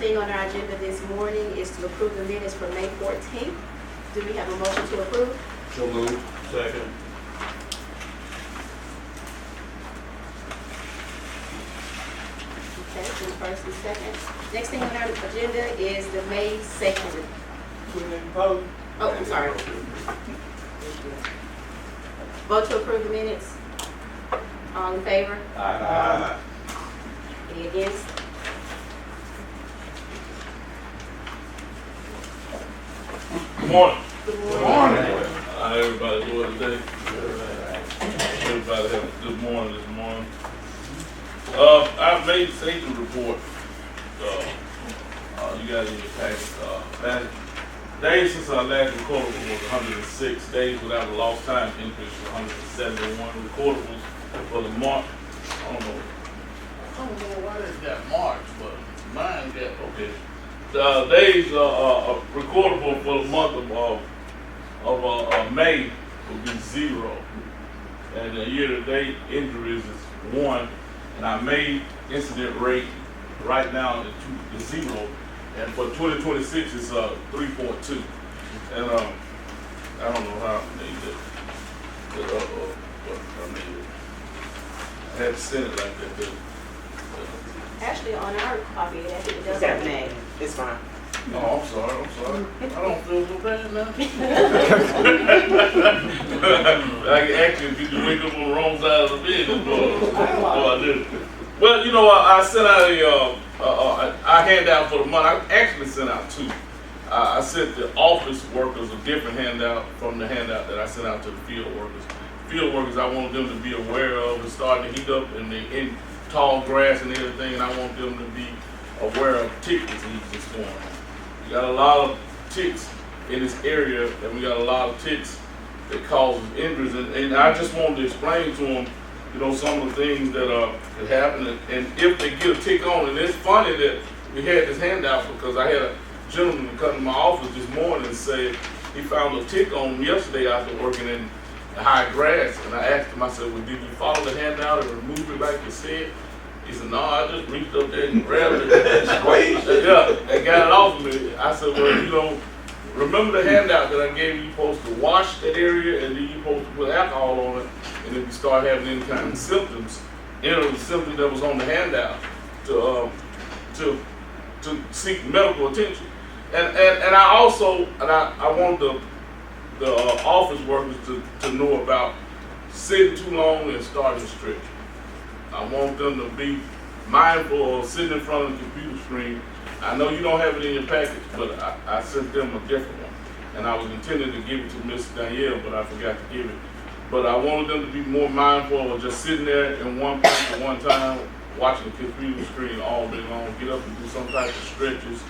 thing on our agenda this morning is to approve the minutes for May 14th. Do we have a motion to approve? So moved. Second. Okay, so first and second. Next thing on our agenda is the May 2nd. We didn't vote. Oh, I'm sorry. Vote to approve the minutes. All in favor? Aye. Any against? Good morning. Good Good morning. morning. How everybody doing today? Everybody have a good morning this morning. I made safety report. You guys in your package. Days since our last recordable was 106 days without a lost time increase to 171 recordables for the month. I don't know why they got March, but mine got okay. The days recordable for the month of May will be 0, and the year-to-date injuries is 1, and our May incident rate right now is 0, and for 2026 it's 3.2, and I don't know how I made it, but I made it. I had to send it like that. But, Actually, on our copy, I think it does. It's got May. It's fine. no, I'm sorry. I don't feel so bad now. I can actually get you wake up on the wrong side of the bed. I did. Well, you know, I sent out a handout for the month. I actually sent out 2. I sent the office workers a different handout from the handout that I sent out to the field workers. Field workers, I want them to be aware of. It's starting to heat up in tall grass and everything, and I want them to be aware of tick disease that's going on. We got a lot of ticks in this area, and we got a lot of ticks that causes injuries, and I just wanted to explain to them, you know, some of the things that happen, and if they get a tick on, and it's funny that we had this handout because I had a gentleman come to my office this morning and said he found a tick on him yesterday after working in the high grass, and I asked him, I said, well, did you follow the handout and remove it like you said? He said, no, I just reached up there and grabbed it. Yeah, and got it off of me. I said, well, you know, remember the handout that I gave you? You're supposed to wash that area, and then you're supposed to put alcohol on it, and if you start having any kind of symptoms, enter the symptom that was on the handout to seek medical attention. And I also, I want the office workers to know about sitting too long and starting to stretch. I want them to be mindful of sitting in front of the computer screen. I know you don't have it in your package, but I sent them a different one. And I was intending to give it to Miss Danielle, but I forgot to give it. But I wanted them to be more mindful of just sitting there in one place at one time, watching the computer screen all day long. Get up and do some type of stretches,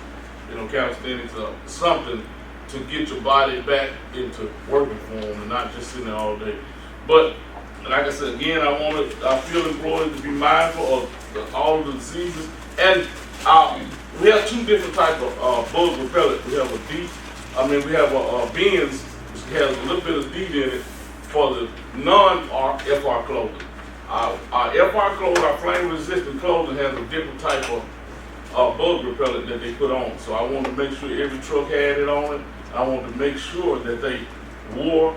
you know, calisthenics or something to get your body back into working form and not just sitting there all day. But like I said, again, I feel employees to be mindful of all of the diseases. And we have 2 different types of bug repellent. We have we have a Benz, which has a little bit of DEET in it for the non-FR clothing. Our FR clothing, our flame-resistant clothing, has a different type of bug repellent that they put on. So I want to make sure every truck had it on it. I want to make sure that they wore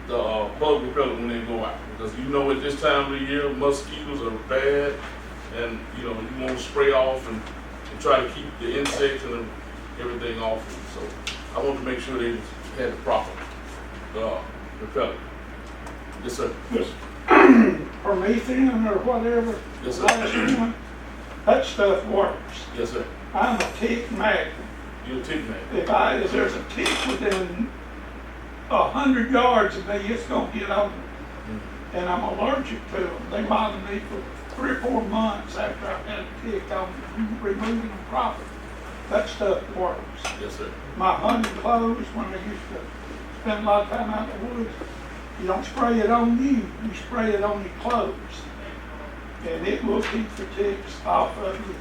the bug repellent when they go out, because you know at this time of the year mosquitoes are bad, and you know you want to spray off and try to keep the insects and everything off of them. So I want to make sure they had the proper repellent. Yes, sir. Yes. Promethean or whatever. Yes, sir. Last one, that stuff works. Yes, sir. I'm a tick magnet. You're a tick man. If there's a tick within 100 yards of me, it's gonna get on me. And I'm allergic to them. They bothered me for 3 or 4 months after I had a tick. I'm removing them properly. That stuff works. Yes, sir. My hunting clothes, when I used to spend a lot of time out in the woods, you don't spray it on you spray it on your clothes. And it will keep the ticks off of you.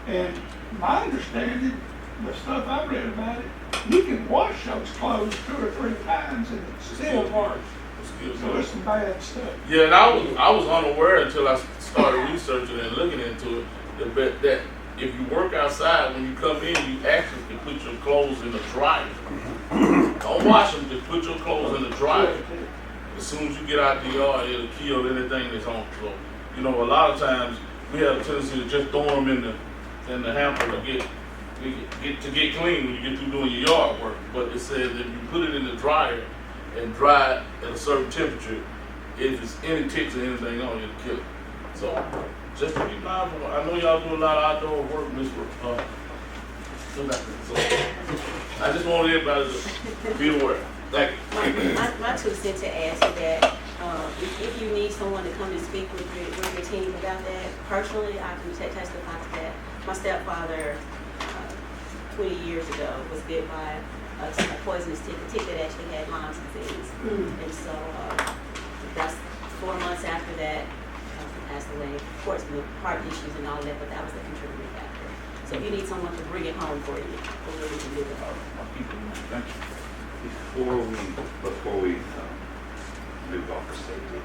And my understanding, the stuff I read about it, you can wash those clothes 2 or 3 times and it still works. So there's some bad stuff. Yeah, and I was unaware until I started researching and looking into it that if you work outside, when you come in, you actually can put your clothes in the dryer. Don't wash them, just put your clothes in the dryer. As soon as you get out the yard, it'll kill anything that's on the floor. You know, a lot of times we have a tendency to just throw them in the hamper to get clean when you get through doing your yard work. But it says if you put it in the dryer and dry it at a certain temperature, if it's any ticks or anything on it, it'll kill it. So just to be mindful. I know y'all do a lot of outdoor work, Miss. So I just want everybody to be aware. Thank you. My 2 cents to add to that, if you need someone to come and speak with your team about that, personally, I can testify to that. My stepfather, 20 years ago, was bit by a poisonous tick, a tick that actually had Lyme's disease. And so that's 4 months after that, he passed away. Of course, with heart issues and all that, but that was the contributing factor. So if you need someone to bring it home for you, we'll really can do it. Thank you. Before we move off the safety,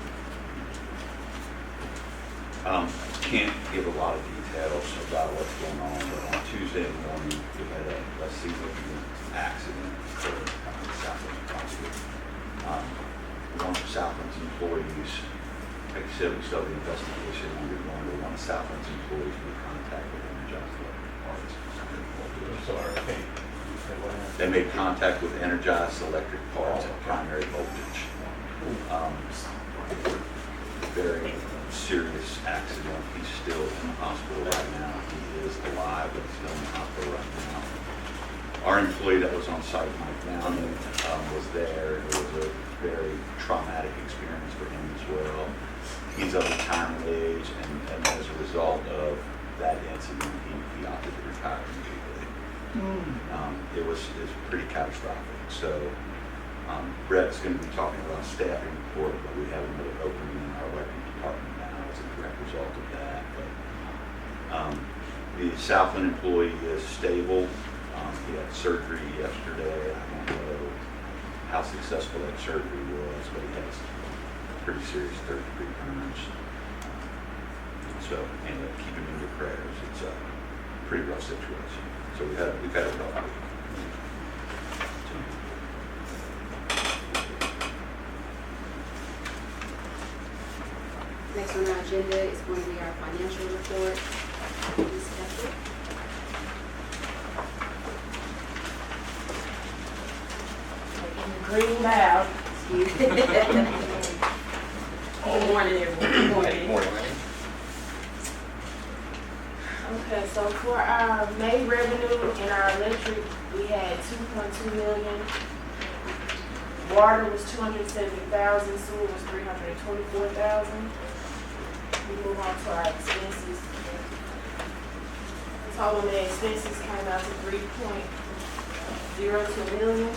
can't give a lot of details about what's going on, but on Tuesday morning, we had a significant accident occur in Southland County. One of Southland's employees, like I said, we started the investigation undergoing, but one of Southland's employees made contact with Energized Electric Parts. Sorry. They made contact with Energized Electric Parts at primary voltage. Very serious accident. He's still in the hospital right now. He is alive, but he's still in the hospital right now. Our employee that was on site, Mike Downing, was there. It was a very traumatic experience for him as well. He's of retirement age, and as a result of that incident, he opted to retire immediately. It was pretty catastrophic. So Brett's going to be talking about staffing report, but we have another opening in our electric department now as a direct result of that. But the Southland employee is stable. He had surgery yesterday. I don't know how successful that surgery was, but he has pretty serious third-degree burns. So keep him in your prayers. It's a pretty rough situation. So we've had a rough week. Next on our agenda is going to be our financial report. Ms. Kessler. Green loud. Excuse me. Good morning, everyone. Good morning. Okay, so for our May revenue in our electric, we had 2.2 million. Water was 270,000, sewer was 324,000. We move on to our expenses. Total net expenses came out to 3.02 million,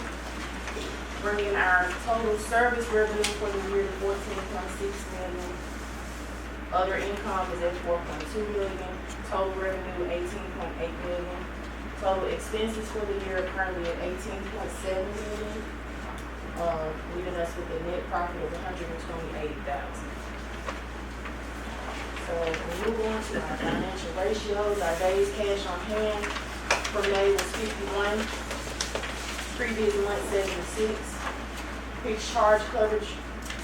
bringing our total service revenue for the year to 14.6 million. Other income is at 4.2 million. Total revenue 18.8 million. Total expenses for the year are currently at 18.7 million. Leaving us with a net profit of 128,000. So we move on to our financial ratios. Our days cash on hand for May was 51. Previous month 76. Fixed charge coverage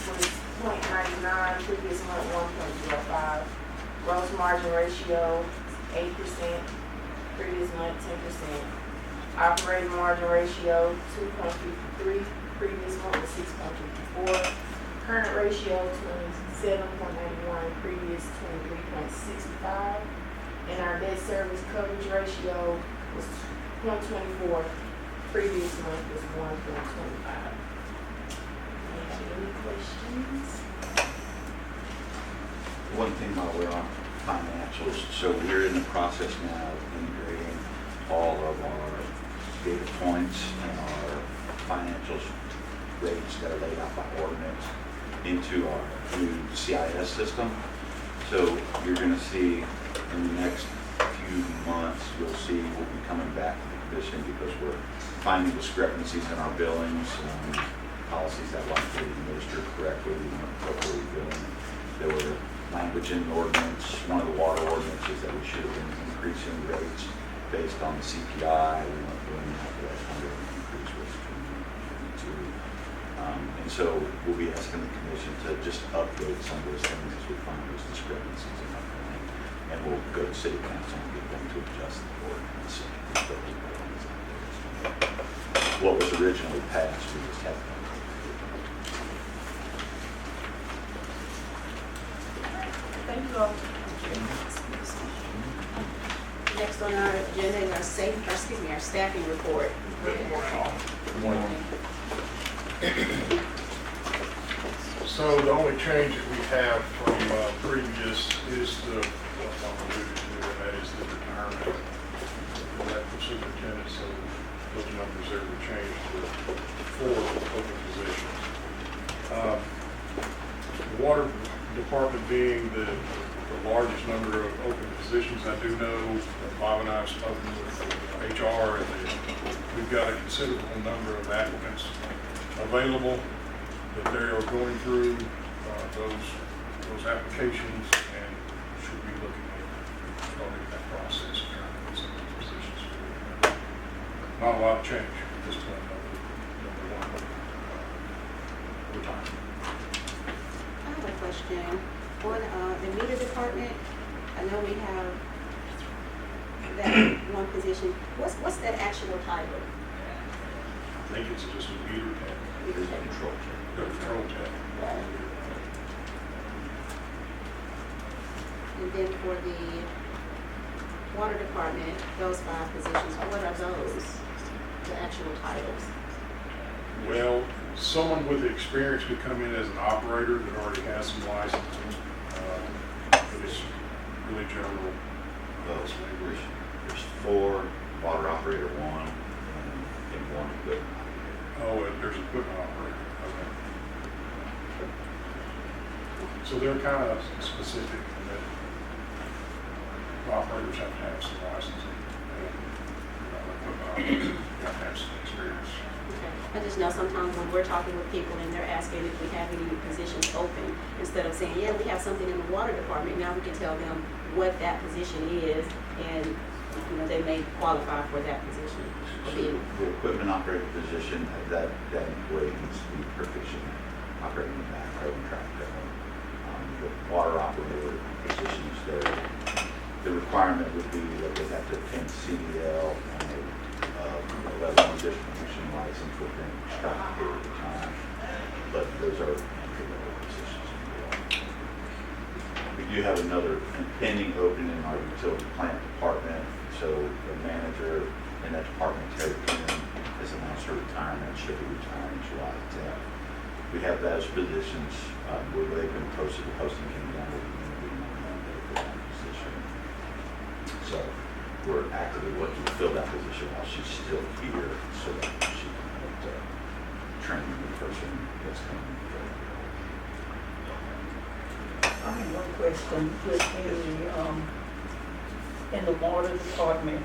was 0.99. Previous month 1.05. Gross margin ratio 8%. Previous month 10%. Operating margin ratio 2.53. Previous month was 6.54. Current ratio 27.91. Previous 23.65. And our debt service coverage ratio was 0.24. Previous month was 1.25. Any questions? One thing while we're on financials, so we're in the process now of integrating all of our data points and our financials rates that are laid out by ordinance into our new CIS system. So you're going to see in the next few months, you'll see we'll be coming back to the commission because we're finding discrepancies in our billings, policies that weren't being administered correctly, we weren't properly billing. There were language in the ordinance, one of the water ordinances that we should have been increasing rates based on the CPI. We weren't doing that, that kind of increase was 2022. And so we'll be asking the commission to just update some of those things as we find those discrepancies in our plan. And we'll go to city council and get them to adjust the ordinance. What was originally passed, we just have to. Thank you all. Next on our agenda is our staffing report. So the only change that we have from previous is the, what Tom alluded to, and that is the retirement of that superintendent. So those numbers there were changed to 4 open positions. The water department being the largest number of open positions, I do know that Bob and I have spoken with HR, and that we've got a considerable number of applicants available, that they are going through those applications and should be looking at starting that process of trying to get some of those positions filled. Not a lot of change at this point, number one. Retirement. I have a question. On the meter department, I know we have that one position. What's that actual title? I think it's just a meter tech, Meter tech. Control check. control tech. And then for the water department, those 5 positions, what are those? The actual titles? Well, someone with the experience could come in as an operator that already has some licensing, but it's really general. There's 4, water operator 1, and 1 equipment. Oh, and there's equipment operator, okay. So they're kind of specific in that operators have to have some licensing, and equipment operators have to have some experience. Okay. I just know sometimes when we're talking with people and they're asking if we have any positions open, instead of saying, yeah, we have something in the water department, now we can tell them what that position is, and they may qualify for that position. The equipment operator position, that employee needs to be proficient operating the backhoe and tractor. The water operator positions, the requirement would be that they have to obtain CDL and a level 1 distribution license within a prescribed period of time. But those are entry-level positions. We do have another pending opening in our utility plant department. So the manager in that department, Terry Keenan, has announced her retirement. She'll be retiring July 10th. We have those positions where they've been posted. The posting came down with the meeting on Monday for that position. So we're actively working to fill that position while she's still here, so that she can help train the person that's coming. I have one question. In the water department,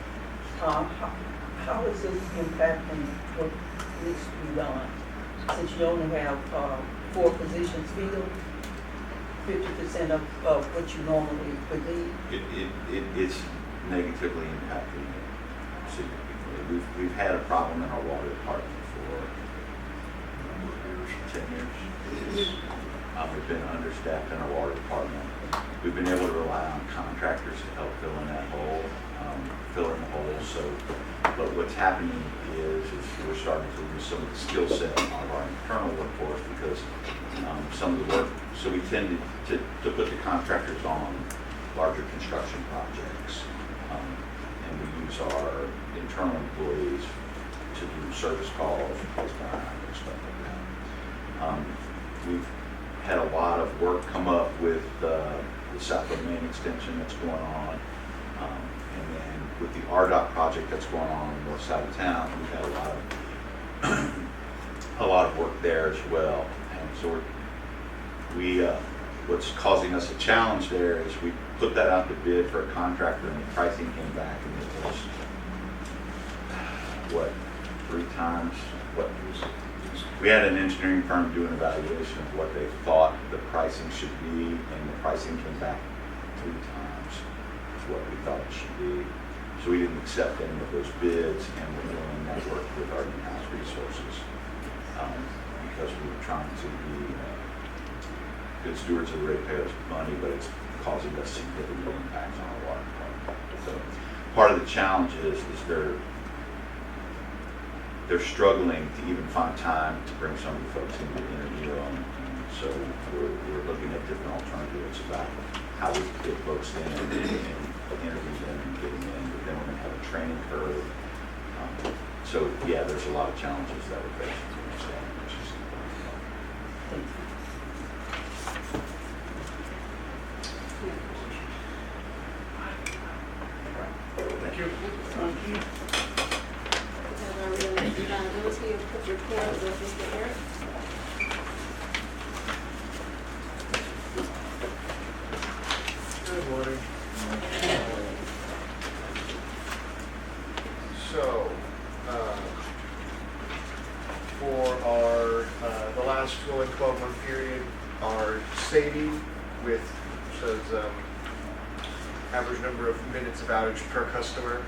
how is this impacting what needs to be done? Since you only have 4 positions filled, 50% of what you normally would need? It's negatively impacting it significantly. We've had a problem in our water department for 10 years. We've been understaffed in our water department. We've been able to rely on contractors to help fill in that hole, fill in the hole. So, but what's happening is we're starting to lose some of the skill set of our internal workforce because some of the work. So we tend to put the contractors on larger construction projects, and we use our internal employees to do service calls, replace behind, and stuff like that. We've had a lot of work come up with the Southwood Main extension that's going on, and then with the RDOT project that's going on the north side of town, we've had a lot of work there as well. And so what's causing us a challenge there is we put that out to bid for a contractor, and the pricing came back, and it was 3 times what was. We had an engineering firm do an evaluation of what they thought the pricing should be, and the pricing came back 3 times what we thought it should be. So we didn't accept any of those bids, and we're doing that work with our in-house resources, because we were trying to be good stewards of the ratepayers' money, but it's causing us significant impacts on our water department. So part of the challenge is they're struggling to even find time to bring some of the folks in to interview them. And so we're looking at different alternatives about how we can get folks in and interview them and get them in, but then we're going to have a training curve. So yeah, there's a lot of challenges that we're facing from this standpoint, which is Thank you. Thank you. Have our reliability of report with Mr. Eric. Good morning. So, for our, the last rolling 12-month period, our SADI with, says, average number of minutes of outage per customer,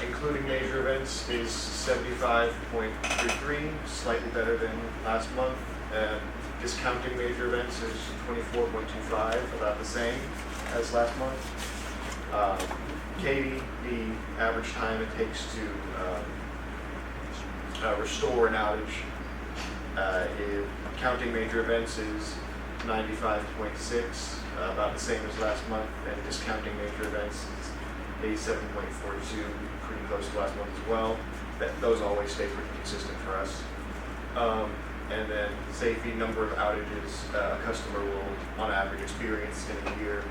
including major events, is 75.33, slightly better than last month. Discounting major events is 24.25, about the same as last month. Katie, the average time it takes to restore an outage, counting major events is 95.6, about the same as last month, and discounting major events is 87.42, pretty close to last month as well. Those always stay pretty consistent for us. And then safety, number of outages a customer will, on average, experience in a year.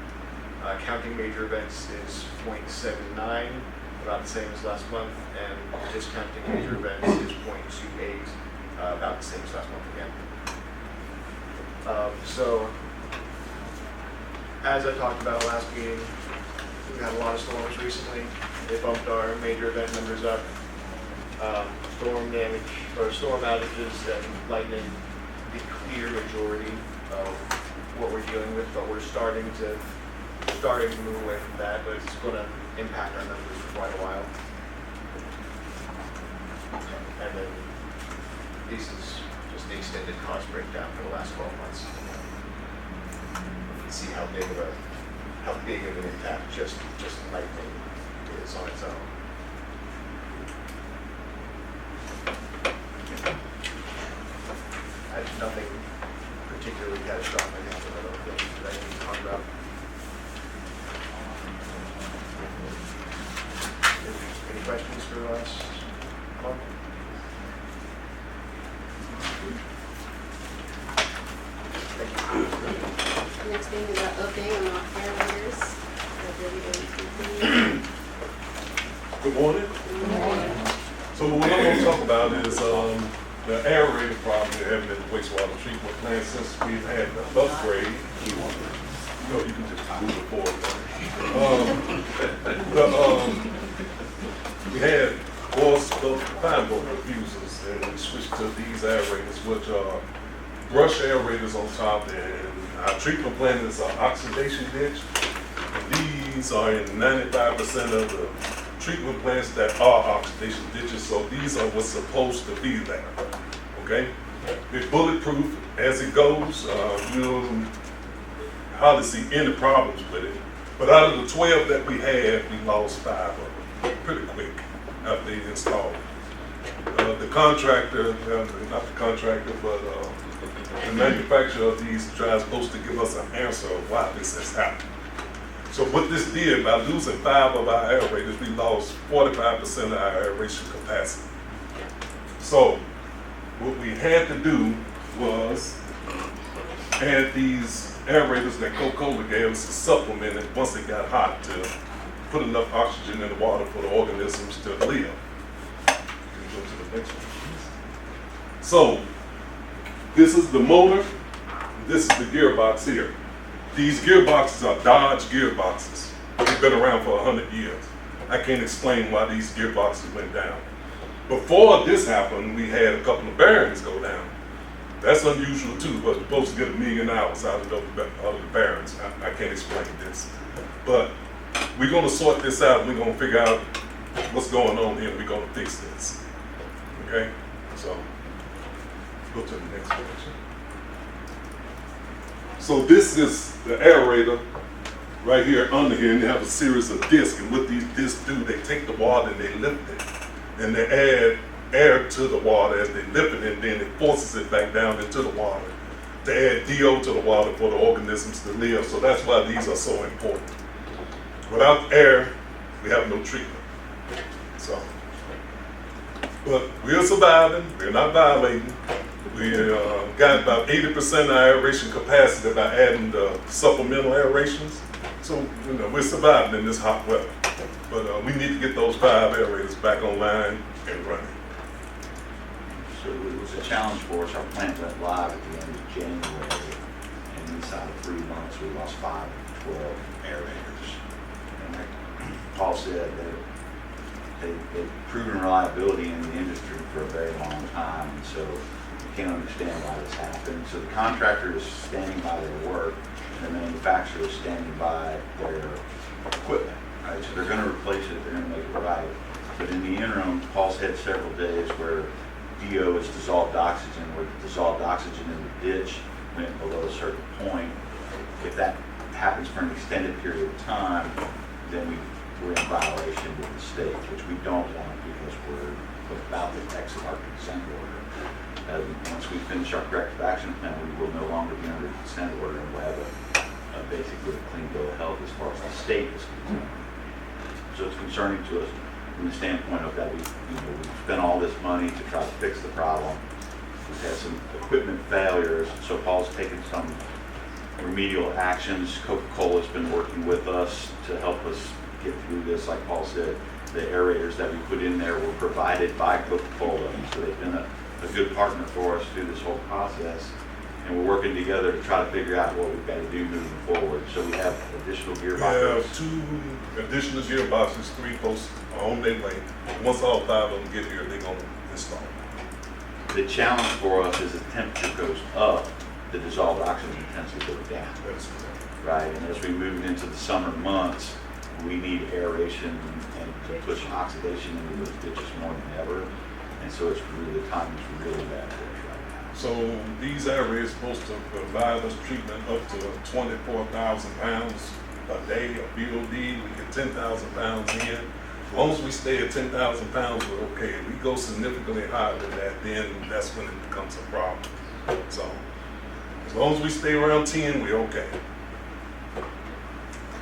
Counting major events is 0.79, about the same as last month, and discounting major events is 0.28, about the same as last month again. So, as I talked about last meeting, we've had a lot of storms recently. They bumped our major event numbers up. Storm damage, or storm outages and lightning, the clear majority of what we're dealing with, but we're starting to move away from that, but it's going to impact our numbers for quite a while. And then this is just the extended cost breakdown for the last 12 months. You can see how big of an impact just lightning is on its own. Nothing particularly catastrophic happened, I don't think, that I need to talk about. Any questions for us? Mark? Thank you. Next thing is our update on our air leaders. Good morning. So what I'm going to talk about is the aerator problem we're having at the wastewater treatment plant since we've had the upgrade. No, you can just move it forward. We had fine board diffusers, and we switched to these aerators, which are brush aerators on top, and our treatment plant is an oxidation ditch. And these are in 95% of the treatment plants that are oxidation ditches, so these are what's supposed to be there, okay? It's bulletproof as it goes. You'll hardly see any problems with it. But out of the 12 that we had, we lost 5 of them pretty quick after they installed. The contractor, not the contractor, but the manufacturer of these is supposed to give us an answer of why this has happened. So what this did, by losing 5 of our aerators, we lost 45% of our aeration capacity. So what we had to do was add these aerators that Coca-Cola gave us to supplement it once it got hot to put enough oxygen in the water for the organisms to live. Can you go to the next one, please? So this is the motor, this is the gearbox here. These gearboxes are Dodge gearboxes. They've been around for 100 years. I can't explain why these gearboxes went down. Before this happened, we had a couple of bearings go down. That's unusual too, but we're supposed to get 1 million hours out of the bearings. I can't explain this. But we're gonna sort this out, and we're gonna figure out what's going on here, and we're gonna fix this. Okay? So, go to the next page. So this is the aerator right here under here, and you have a series of discs, and what these discs do, they take the water and they lift it, and they add air to the water as they lift it, and then it forces it back down into the water to add DO to the water for the organisms to live. So that's why these are so important. Without air, we have no treatment. So, but we're surviving, we're not violating. We got about 80% of our aeration capacity by adding the supplemental aerations. So, you know, we're surviving in this hot weather. But we need to get those 5 aerators back online and running. So it was a challenge for us. Our plant went live at the end of January, and inside of 3 months, we lost 5 of 12 aerators. And like Paul said, they've proven reliability in the industry for a very long time, and so we can't understand why this happened. So the contractor is standing by their work, and the manufacturer is standing by their equipment, right? So they're gonna replace it, they're gonna make it right. But in the interim, Paul's had several days where DO is dissolved oxygen, where the dissolved oxygen in the ditch went below a certain point. If that happens for an extended period of time, then we're in violation with the state, which we don't want because we're about to exit our consent order. Once we finish our corrective action plan, we will no longer be under consent order, and we'll have basically a clean bill of health as far as the state is concerned. So it's concerning to us from the standpoint of that we've spent all this money to try to fix the problem. We've had some equipment failures, so Paul's taken some remedial actions. Coca-Cola's been working with us to help us get through this. Like Paul said, the aerators that we put in there were provided by Coca-Cola, so they've been a good partner for us through this whole process. And we're working together to try to figure out what we've got to do moving forward. So we have additional We gearboxes. have 2 additional gearboxes, 3 posts are on their way. Once all 5 of them get here, they're gonna install. The challenge for us is as the temperature goes up, the dissolved oxygen tends to go down, That's correct. right? And as we move into the summer months, we need aeration and to push oxidation into those ditches more than ever. And so it's really, the timing's really bad for us right now. So these areas supposed to provide us treatment up to 24,000 pounds a day of BOD. We get 10,000 pounds in. As long as we stay at 10,000 pounds, we're okay. If we go significantly higher than that, then that's when it becomes a problem. So as long as we stay around 10, we're okay.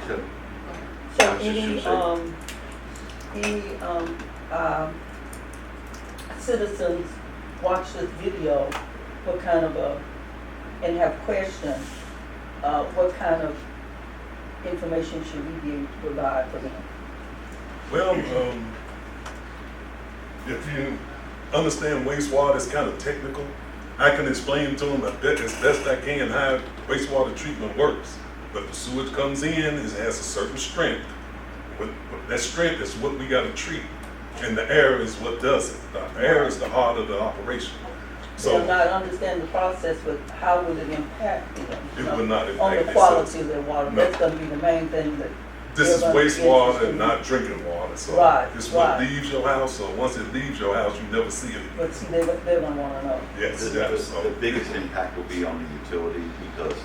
So, So I was just gonna any citizens watch this video, what kind of and have questions, what kind of information should we be able to provide for them? Well, if you understand wastewater, it's kind of technical. I can explain to them as best I can how wastewater treatment works. But the sewage comes in, it has a certain strength. But that strength is what we got to treat, and the air is what does it. The air is the heart of the operation. So So not understand the process, but how would it impact them? it would not On impact the it. quality of their water, No. that's gonna be the main thing that. This is everybody's wastewater interested and in. not drinking water. So Right, it's what right. leaves your house. So once it leaves your house, you never see it again. But see, they're gonna wanna know. Yes, The yes. So biggest impact will be on the utilities, because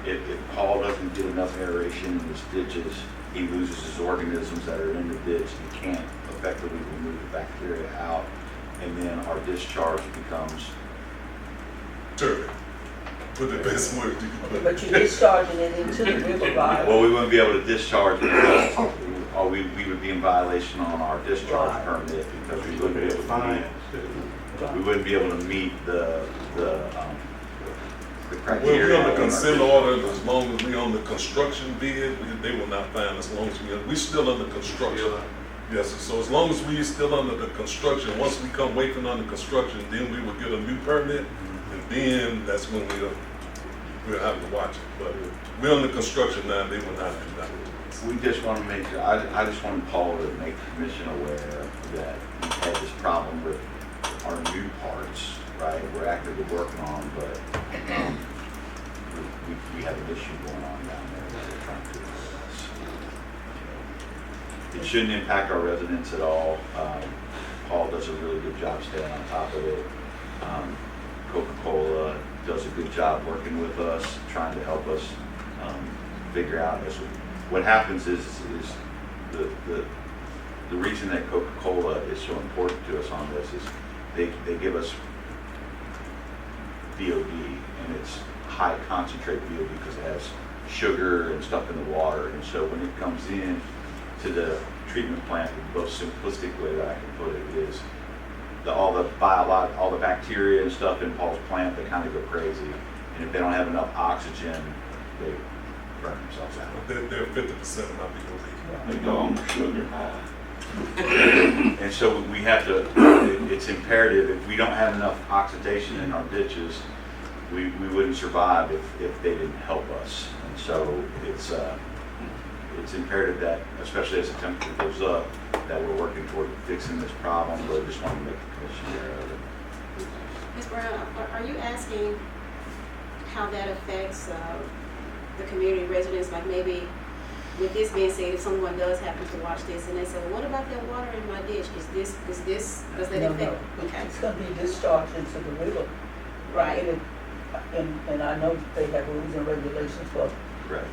if Paul doesn't get enough aeration in his ditches, he loses his organisms that are in the ditch. He can't effectively remove the bacteria out, and then our discharge becomes, turbid. Put the best word you can put. But you're discharging it into the river body. well, we wouldn't be able to discharge because we would be in violation on our discharge Right. permit, because we wouldn't be able to meet the Well, criteria. we're on the on our consent discharge. order, as long as we on the construction bid, they will not find us, as long as we still under construction. Yes, so as long as we still under the construction, once we come waiting on the construction, then we will get a new permit, and then that's when we'll have to watch it. But we're on the construction now, they will not do that. We just want to make sure, I just want Paul to make the commission aware that we've had this problem with our new parts, right? We're actively working on, but we have an issue going on down there that we're trying to address. It shouldn't impact our residents at all. Paul does a really good job staying on top of it. Coca-Cola does a good job working with us, trying to help us figure out this. What happens is the reason that Coca-Cola is so important to us on this is they give us VOD, and it's high concentrate VOD because it has sugar and stuff in the water. And so when it comes in to the treatment plant, the most simplistic way that I can put it is all the bacteria and stuff in Paul's plant, they kind of go crazy. And if they don't have enough oxygen, they burn themselves out. They're 50% of my VOD. They go on the sugar high. And so we have to, it's imperative, if we don't have enough oxidation in our ditches, we wouldn't survive if they didn't help us. And so it's imperative that, especially as the temperature goes up, that we're working toward fixing this problem, but I just want to make the commission aware of it. Ms. Brown, are you asking how that affects the community residents? Like maybe, with this being said, if someone does happen to watch this and they say, well, what about that water in my ditch? Does that No, affect? no. Okay. It's gonna be discharged into the river. Right. And I know they have rules and regulations for, Correct.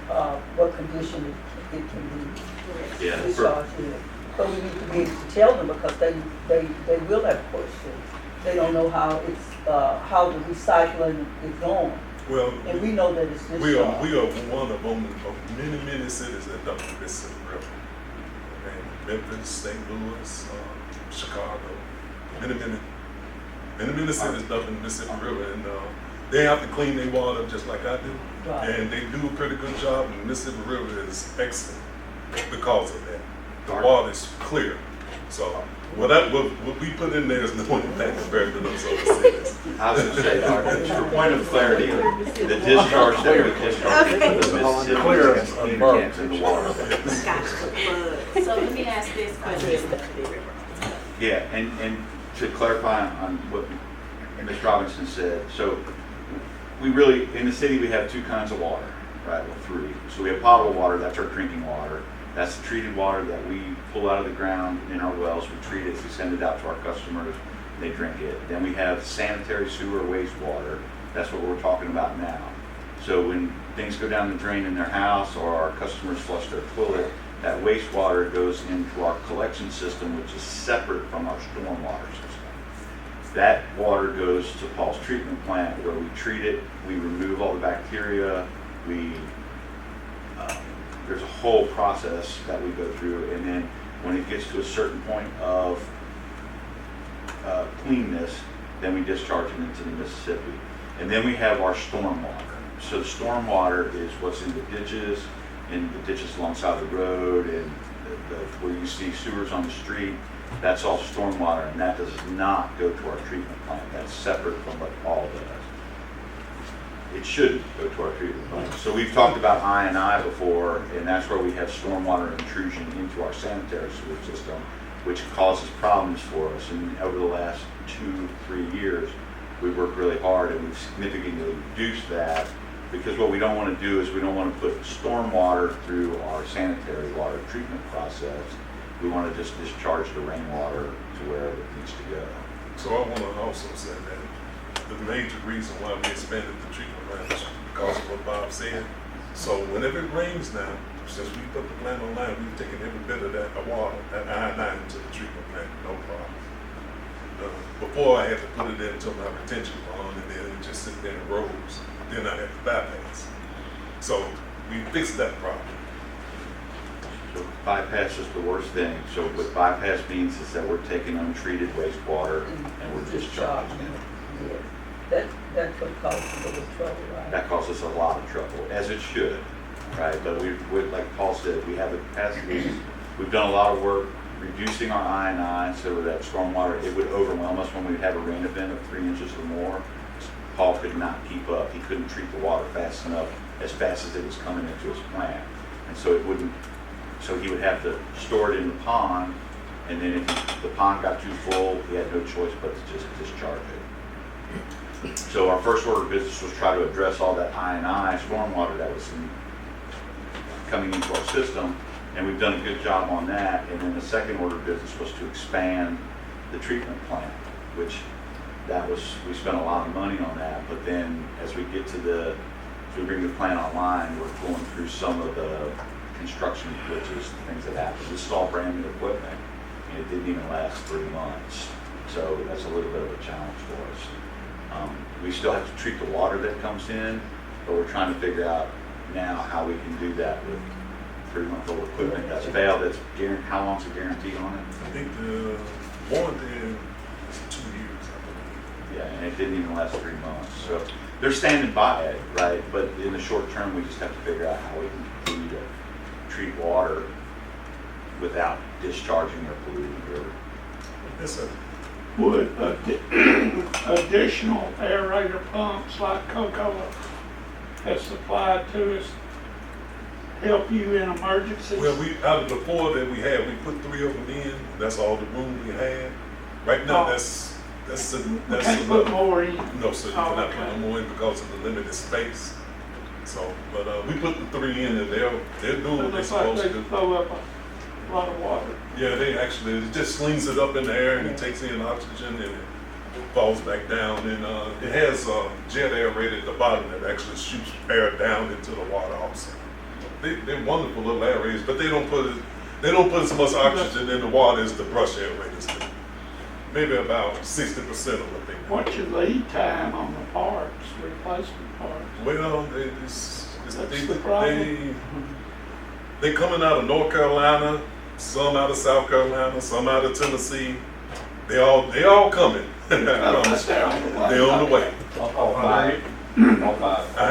what condition it can be Correct. Yeah. discharged in. But we need to be able to tell them because they will have questions. They don't know how how the recycling is going. Well, And we know that it's discharged. we are one of only many cities that dump the Mississippi River. And Memphis, St. Louis, Chicago, many cities dump in the Mississippi River, and they have to clean their water just like I do. Right. And they do a pretty good job, and the Mississippi River is excellent because of that. The water is clear. So what we put in there is no impact compared to those other cities. I was going to say, for point of clarity, the discharge that we discharge into the Mississippi can't in the water. Gotcha. So let me ask this question. Yeah, and to clarify on what Ms. Robinson said, so we really, in the city, we have two kinds of water, right? Well, three. So we have potable water, that's our drinking water. That's the treated water that we pull out of the ground in our wells. We treat it, we send it out to our customers, they drink it. Then we have sanitary sewer wastewater. That's what we're talking about now. So when things go down the drain in their house or our customers flush their toilet, that wastewater goes into our collection system, which is separate from our stormwater system. That water goes to Paul's treatment plant where we treat it, we remove all the bacteria, there's a whole process that we go through, and then when it gets to a certain point of cleanness, then we discharge it into the Mississippi. And then we have our stormwater. So the stormwater is what's in the ditches alongside the road, and where you see sewers on the street. That's all stormwater, and that does not go to our treatment plant. That's separate from what Paul does. It shouldn't go to our treatment plant. So we've talked about I&I before, and that's where we have stormwater intrusion into our sanitary sewer system, which causes problems for us. And over the last 2-3 years, we've worked really hard, and we've significantly reduced that, because what we don't want to do is we don't want to put stormwater through our sanitary water treatment process. We want to just discharge the rainwater to wherever it needs to go. So I want to also say that the major reason why we expanded the treatment plant is because of what Bob said. So whenever it rains now, since we put the plant online, we've taken every bit of that water, that I-9 into the treatment plant, no problem. Before I had to put it into my retention pond, and then it just sit there in rows. Then I had to bypass. So we fixed that problem. So bypass is the worst thing. So what bypass means is that we're taking untreated wastewater and we're discharging it. Yeah. That could cause a little trouble, right? That causes a lot of trouble, as it should, right? But we like Paul said, we have the capacity. We've done a lot of work reducing our I&I so that stormwater, it would overwhelm us when we'd have a rain event of 3 inches or more. Paul could not keep up. He couldn't treat the water fast enough, as fast as it was coming into his plant. And so it wouldn't, so he would have to store it in the pond, and then if the pond got too full, he had no choice but to just discharge it. So our first order of business was try to address all that I&I stormwater that was coming into our system, And we've done a good job on that. And then the second order of business was to expand the treatment plant, which we spent a lot of money on that. But then as we get to as we bring the plant online, we're going through some of the construction glitches, things that happened. This is all brand new equipment, and it didn't even last 3 months. So that's a little bit of a challenge for us. We still have to treat the water that comes in, but we're trying to figure out now how we can do that with 3-month-old equipment that's failed. That's guaranteed. How long's the guarantee on it? I think the warranty is 2 years, I believe. Yeah, and it didn't even last 3 months. So they're standing by it, right? But in the short term, we just have to figure out how we can continue to treat water without discharging or polluting the river. Yes, sir. Would additional aerator pumps like Coca-Cola has supplied to us help you in emergencies? Well, out of the 4 that we had, we put 3 of them in. That's all the room we had. Right now, Oh. that's We can't put more in. No, sir, you Oh, cannot put okay. no more in because of the limited space. So, but we put the 3 in, and they're doing It what they're looks like supposed they to do. throw up a lot of water. Yeah, it just slings it up in the air and it takes in oxygen and it falls back down. And it has jet aerator at the bottom that actually shoots air down into the water also. They're wonderful little aerators, but they don't put as much oxygen in the water as the brush aerators do. Maybe about 60% of what they do. What's your lead time on the parts, replacement parts? Well, That's the problem. they coming out of North Carolina, some out of South Carolina, some out of Tennessee. They all coming. They're on the way. All five. All five. I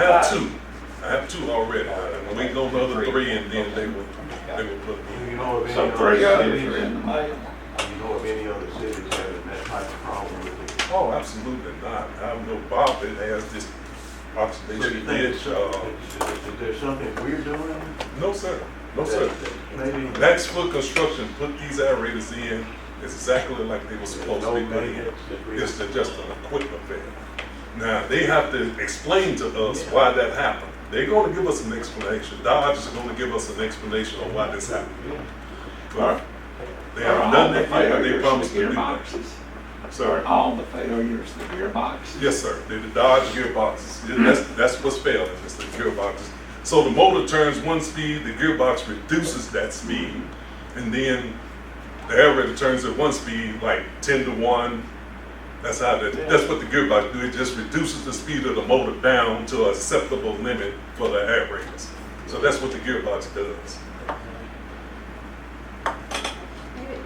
have two already. I'm waiting on the other 3, and then they will put them Do in. you know of any So other 3 others cities? are in the mail. Do you know of any other cities having that type of problem with it? Oh, absolutely not. I know Bob that has this So you oxidation think ditch. is there something we're doing? No, sir. No, sir. Maybe. Maxfield Construction put these aerators in exactly like they were supposed to be put in. It's just an equipment failure. Now, they have to explain to us why that happened. They're going to give us an explanation. Dodge is going to give us an explanation on why this happened. But they haven't done that yet, but they promised to do that. Gearboxes. Sorry. All the failures, the gearboxes. Yes, sir. The Dodge gearboxes. That's what's failing, is the gearboxes. So the motor turns 1 speed, the gearbox reduces that speed, and then the aerator turns at 1 speed, like 10 to 1. That's what the gearbox do. It just reduces the speed of the motor down to an acceptable limit for the aerators. So that's what the gearbox does.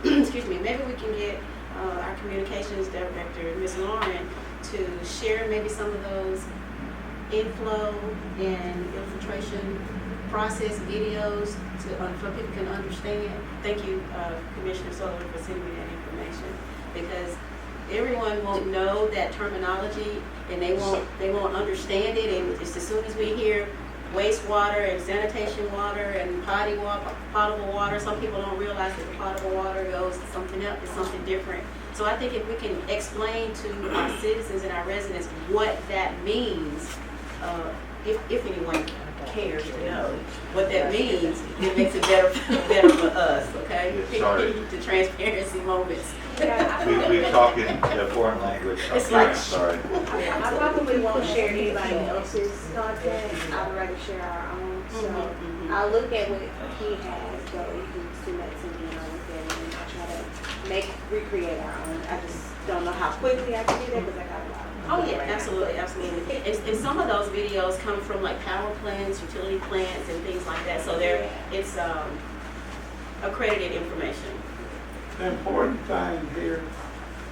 Maybe, excuse me, maybe we can get our communications director, Ms. Lauren, to share maybe some of those inflow and infiltration process videos so people can understand. Thank you, Commissioner Sullivan, for sending me that information, because everyone won't know that terminology and they won't understand it. And just as soon as we hear wastewater and sanitation water and potable water, some people don't realize that the potable water goes to something else, it's something different. So I think if we can explain to our citizens and our residents what that means, if anyone cares to know what that means, it makes it better for us, okay? Yeah, sorry. The transparency moments. We're talking foreign language. It's like- Sorry. I probably won't share anybody else's content. I'd rather share our own. So I'll look at what he has, so you can send that to me and I'll look at it and I'll try to recreate our own. I just don't know how quickly I can do that because I got a lot. Oh, yeah, absolutely. And some of those videos come from like power plants, utility plants, and things like that. So it's accredited information. The important thing here,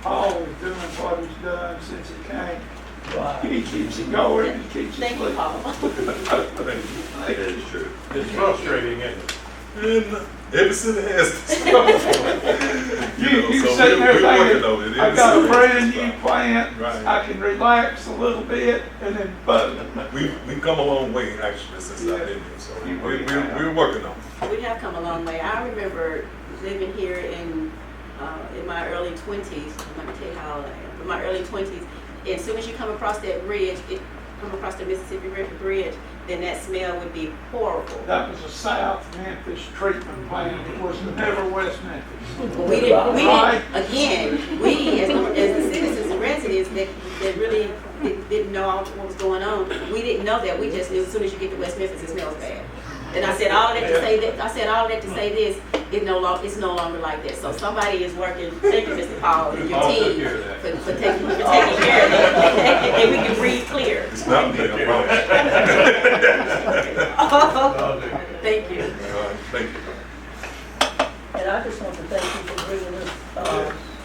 Paul is doing what he's done since he came. He keeps it going, he keeps it Thank you, moving. Paul. That is true. It's frustrating, isn't it? And every city has this. You So sitting there we're working thinking, on it. I've got a brand new plant, Right. I can relax a little bit, and then boom. We've come a long way actually since I've been here, so we're working on it. We have come a long way. I remember living here in my early 20s. I'm not gonna tell you how old I am. In my early 20s, as soon as you come across that bridge, come across the Mississippi River Bridge, then that smell would be horrible. That was a South Memphis treatment plant. It was never West Memphis. We didn't, we as the citizens and residents that really didn't know what was going on, we didn't know that. We just knew as soon as you get to West Memphis, it smells bad. And I said all of that to say that, this, it's no longer like this. So somebody is working, thank you, Mr. Paul, and your team for taking care of that. And we can breathe clear. It's not me, I promise. Thank you. Thank you. And I just want to thank you for bringing this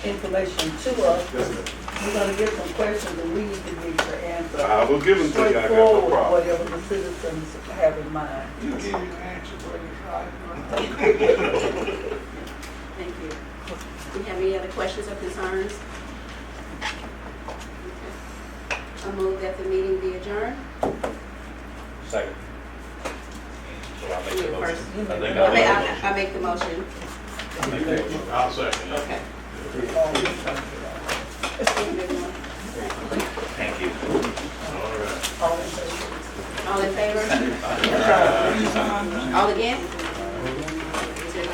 information to us. Yes, ma'am. We're gonna get some questions and we need to get your answer. I will give them to you, I got no Straightforward, problem. whatever the citizens have in mind. You give you an answer, but it's right. Thank you. Do you have any other questions or concerns? Okay. I move that the meeting be adjourned. Second. So I make the motion. First. I think I make the motion. I'll second. Okay. Thank you. All in favor? All against? Is there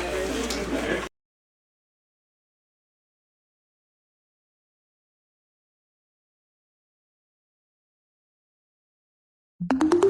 another?